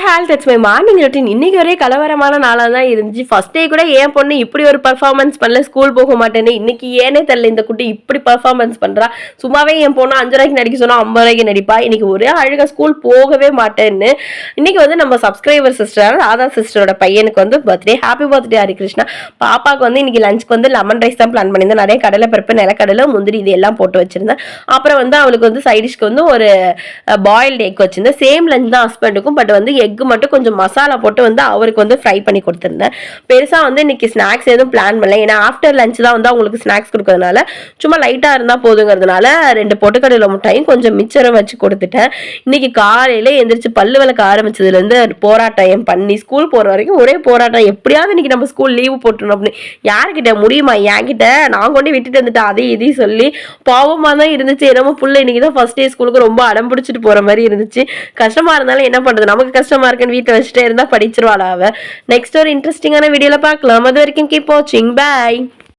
Hall that's my morning routine. இன்னைக்கு ஒரே கலவரமான நாளாக தான் இருந்துச்சு. ஃபர்ஸ்ட் டே கூட என் பொண்ணு இப்படி ஒரு பர்ஃபார்மன்ஸ் பண்ணல, ஸ்கூல் போக மாட்டேன்னு. இன்னைக்கு ஏனே தெரியல இந்த குட்டி இப்படி பர்ஃபார்மன்ஸ் பண்றா. சும்மாவே என் பொண்ணு 5 ரூபாய்க்கு நடிக்க சொன்னா 50 ரூபாய்க்கு நடிப்பா. இன்னைக்கு ஒரே அழுக, ஸ்கூல் போகவே மாட்டேன்னு. இன்னைக்கு வந்து நம்ம சப்ஸ்கிரைபர் சிஸ்டர் ராதா சிஸ்டரோட பையனுக்கு வந்து பர்த்டே. Happy birthday Harikrishna. பாப்பாவுக்கு வந்து இன்னைக்கு லஞ்சுக்கு வந்து லெமன் ரைஸ் தான் பிளான் பண்ணியிருந்தேன். நிறைய கடலை பருப்பு, நிலக்கடலை, முந்திரி இது எல்லாம் போட்டு வச்சிருந்தேன். அப்புறம் வந்து அவளுக்கு வந்து சைடிஷ்க்கு வந்து ஒரு பாயில்டு எக் வச்சிருந்தேன். சேம் லஞ்ச் தான் ஹஸ்பண்டுக்கும். பட் வந்து எக் மட்டும் கொஞ்சம் மசாலா போட்டு வந்து அவருக்கு வந்து ஃப்ரை பண்ணி கொடுத்துருந்தேன். பெருசா வந்து இன்னைக்கு ஸ்நாக்ஸ் எதுவும் பிளான் பண்ணல. ஏன்னா ஆஃப்டர் லஞ்ச் தான் வந்து அவங்களுக்கு ஸ்நாக்ஸ் கொடுக்கறதுனால சும்மா லைட்டா இருந்தா போதுங்கிறதுனால 2 பொட்டுக்கடலை முட்டையும் கொஞ்சம் மிச்சரும் வச்சு கொடுத்துட்டேன். இன்னைக்கு காலையில எந்திரிச்சு பல்லு விளக்க ஆரம்பிச்சதுல இருந்து போராட்டம் பண்ணி ஸ்கூல் போற வரைக்கும் ஒரே போராட்டம். எப்படியாவது இன்னைக்கு நம்ம ஸ்கூல் லீவு போட்டுணும் அப்படின்னு. யாருக்கிட்ட முடியுமா? என்கிட்ட நான் கொண்டு விட்டுட்டு வந்துட்டேன். அதையும் இதையும் சொல்லி பாவமா தான் இருந்துச்சு. என்னமோ புள்ள இன்னைக்கு தான் ஃபர்ஸ்ட் டே ஸ்கூலுக்கு ரொம்ப அடம் பிடிச்சிட்டு போற மாதிரி இருந்துச்சு. கஷ்டமா இருந்தாலும் என்ன பண்றது, நமக்கு கஷ்டமா இருக்குன்னு வீட்டை வச்சுட்டே இருந்தா படிச்சிருவாளா அவ. நெக்ஸ்ட் ஒரு இன்ட்ரெஸ்டிங்கான வீடியோல பார்க்கலாம். அது வரைக்கும் கீப் வாட்சிங். பை.